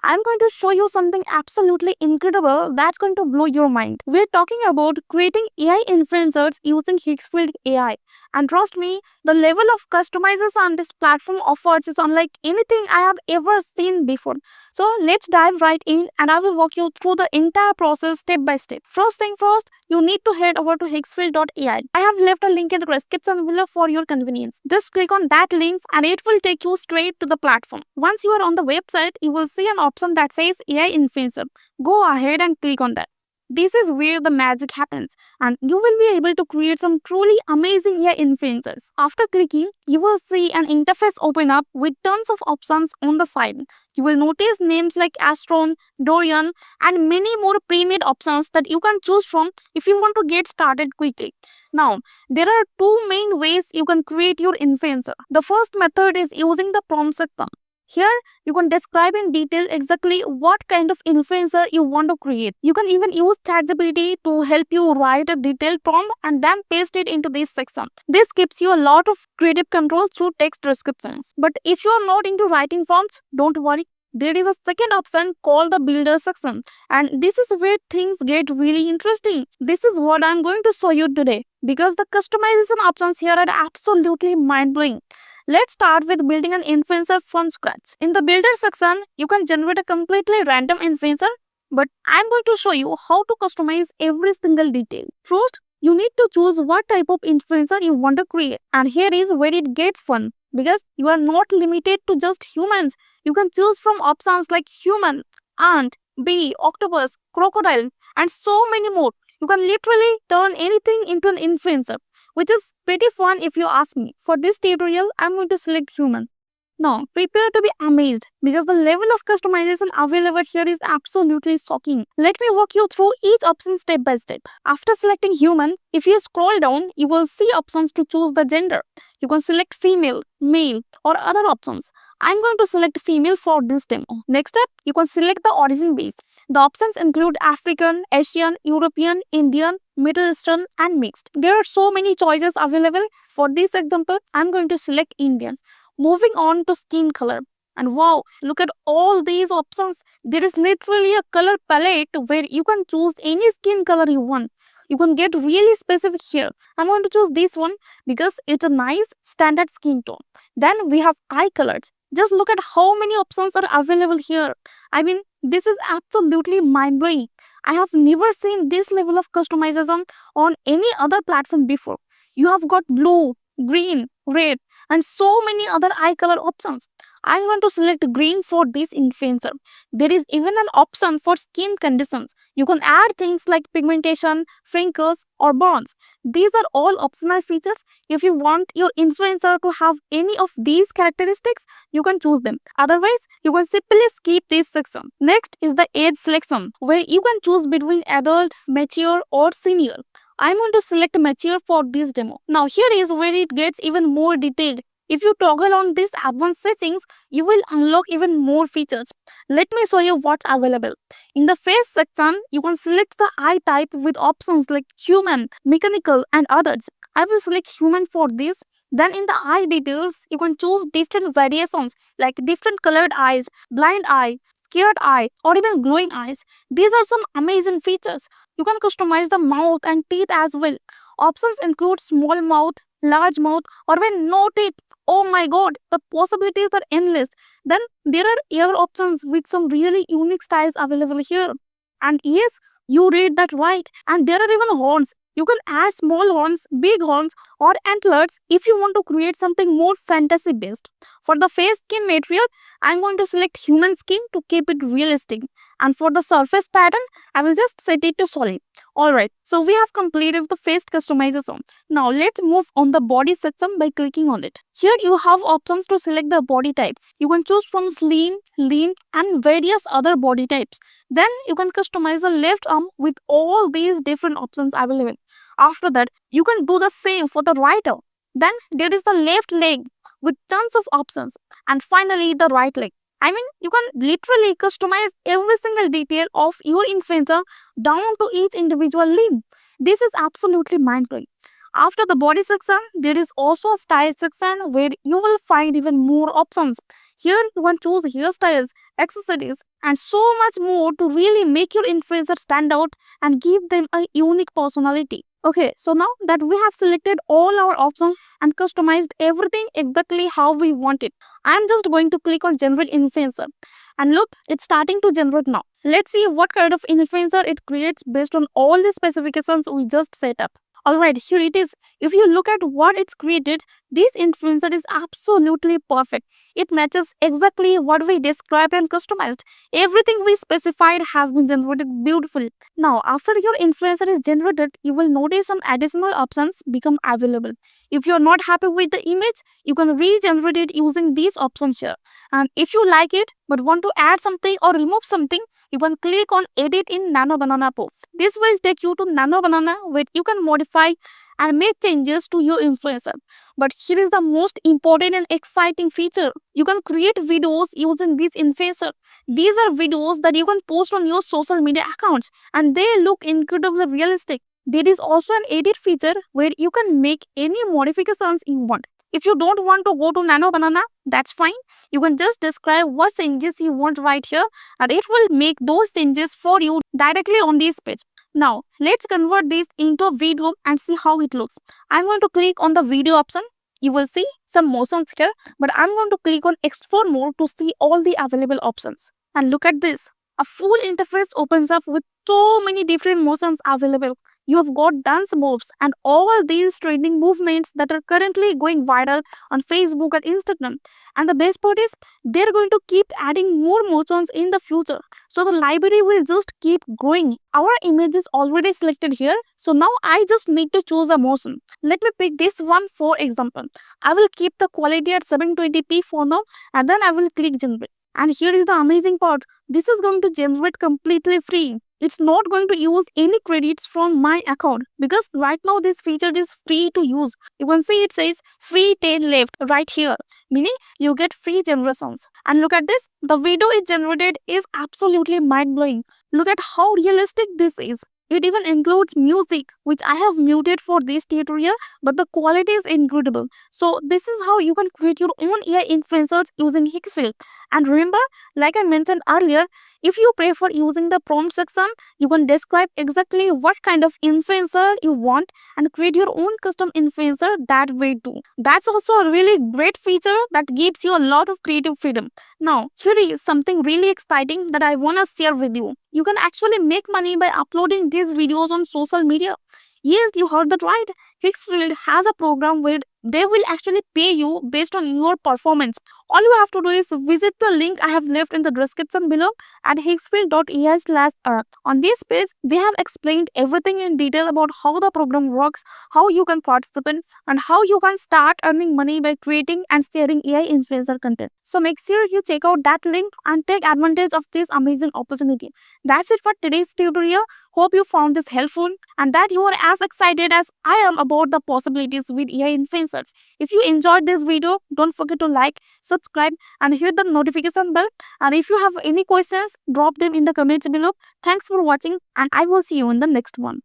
I'm going to show you something absolutely incredible that's going to blow your mind. We're talking about creating AI influencers using Higgsfield AI. And trust me, the level of customization on this platform offers is unlike anything I have ever seen before. So let's dive right in and I will walk you through the entire process step by step. First thing first, you need to head over to Higgsfield.ai. I have left a link in the description below for your convenience. Just click on that link and it will take you straight to the platform. Once you are on the website, you will see an option that says AI Influencer. Go ahead and click on that. This is where the magic happens and you will be able to create some truly amazing AI influencers. After clicking, you will see an interface open up with tons of options on the side. You will notice names like Astron, Dorian, and many more pre-made options that you can choose from if you want to get started quickly. Now, there are two main ways you can create your influencer. The first method is using the prompt section. Here, you can describe in detail exactly what kind of influencer you want to create. You can even use ChatGPT to help you write a detailed prompt and then paste it into this section. This gives you a lot of creative control through text descriptions. But if you are not into writing prompts, don't worry. There is a second option called the builder section, and this is where things get really interesting. This is what I'm going to show you today because the customization options here are absolutely mind-blowing. Let's start with building an influencer from scratch. In the builder section, you can generate a completely random influencer, but I'm going to show you how to customize every single detail. First, you need to choose what type of influencer you want to create. And here is where it gets fun because you are not limited to just humans. You can choose from options like human, ant, bee, octopus, crocodile, and so many more. You can literally turn anything into an influencer, which is pretty fun if you ask me. For this tutorial, I'm going to select human. Now, prepare to be amazed because the level of customization available here is absolutely shocking. Let me walk you through each option step by step. After selecting human, if you scroll down, you will see options to choose the gender. You can select female, male, or other options. I'm going to select female for this demo. Next up, you can select the origin base. The options include African, Asian, European, Indian, Middle Eastern, and mixed. There are so many choices available. For this example, I'm going to select Indian. Moving on to skin color. And wow, look at all these options. There is literally a color palette where you can choose any skin color you want. You can get really specific here. I'm going to choose this one because it's a nice standard skin tone. Then we have eye colors. Just look at how many options are available here. I mean, this is absolutely mind-blowing. I have never seen this level of customization on any other platform before. You have got blue, green, red, and so many other eye color options. I'm going to select green for this influencer. There is even an option for skin conditions. You can add things like pigmentation, wrinkles, or burns. These are all optional features. If you want your influencer to have any of these characteristics, you can choose them. Otherwise, you can simply skip this section. Next is the age selection, where you can choose between adult, mature, or senior. I'm going to select mature for this demo. Now here is where it gets even more detailed. If you toggle on these advanced settings, you will unlock even more features. Let me show you what's available. In the face section, you can select the eye type with options like human, mechanical, and others. I will select human for this. Then in the eye details, you can choose different variations like different colored eyes, blind eye, scared eye, or even glowing eyes. These are some amazing features. You can customize the mouth and teeth as well. Options include small mouth, large mouth, or even no teeth. Oh my god, the possibilities are endless. Then there are ear options with some really unique styles available here. And yes, you read that right. And there are even horns. You can add small horns, big horns, or antlers if you want to create something more fantasy based. For the face skin material, I'm going to select human skin to keep it realistic. And for the surface pattern, I will just set it to solid. Alright, so we have completed the face customization. Now let's move on the body section by clicking on it. Here you have options to select the body type. You can choose from slim, lean, and various other body types. Then you can customize the left arm with all these different options available. After that, you can do the same for the right arm. Then there is the left leg with tons of options. And finally, the right leg. I mean, you can literally customize every single detail of your influencer down to each individual limb. This is absolutely mind-blowing. After the body section, there is also a style section where you will find even more options. Here you can choose hairstyles, accessories, and so much more to really make your influencer stand out and give them a unique personality. Okay, so now that we have selected all our options and customized everything exactly how we want it, I'm just going to click on generate influencer. And look, it's starting to generate now. Let's see what kind of influencer it creates based on all the specifications we just set up. Alright, here it is. If you look at what it's created, this influencer is absolutely perfect. It matches exactly what we described and customized. Everything we specified has been generated beautifully. Now, after your influencer is generated, you will notice some additional options become available. If you're not happy with the image, you can regenerate it using these options here. And if you like it but want to add something or remove something, you can click on edit in Nano Banana Pro. This will take you to Nano Banana where you can modify and make changes to your influencer. But here is the most important and exciting feature. You can create videos using this influencer. These are videos that you can post on your social media accounts and they look incredibly realistic. There is also an edit feature where you can make any modifications you want. If you don't want to go to Nano Banana, that's fine. You can just describe what changes you want right here and it will make those changes for you directly on this page. Now, let's convert this into a video and see how it looks. I'm going to click on the video option. You will see some motions here, but I'm going to click on explore more to see all the available options. And look at this. A full interface opens up with so many different motions available. You have got dance moves and all these trending movements that are currently going viral on Facebook and Instagram. And the best part is they're going to keep adding more motions in the future. So the library will just keep growing. Our image is already selected here. So now I just need to choose a motion. Let me pick this one for example. I will keep the quality at 720p for now and then I will click generate. And here is the amazing part. This is going to generate completely free. It's not going to use any credits from my account because right now this feature is free to use. You can see it says free 10 left right here, meaning you get free generations. And look at this, the video it generated is absolutely mind-blowing. Look at how realistic this is. It even includes music, which I have muted for this tutorial, but the quality is incredible. So this is how you can create your own AI influencers using Higgsfield. And remember, like I mentioned earlier, if you prefer using the prompt section, you can describe exactly what kind of influencer you want and create your own custom influencer that way too. That's also a really great feature that gives you a lot of creative freedom. Now, here is something really exciting that I want to share with you. You can actually make money by uploading these videos on social media. Yes, you heard that right. Higgsfield has a program where they will actually pay you based on your performance. All you have to do is visit the link I have left in the description below at higgsfield.ai/earth. On this page, they have explained everything in detail about how the program works, how you can participate, and how you can start earning money by creating and sharing AI influencer content. So make sure you check out that link and take advantage of this amazing opportunity. That's it for today's tutorial. Hope you found this helpful and that you are as excited as I am about the possibilities with AI influencers. If you enjoyed this video, don't forget to like, subscribe and hit the notification bell. And if you have any questions, drop them in the comments below. Thanks for watching and I will see you in the next one.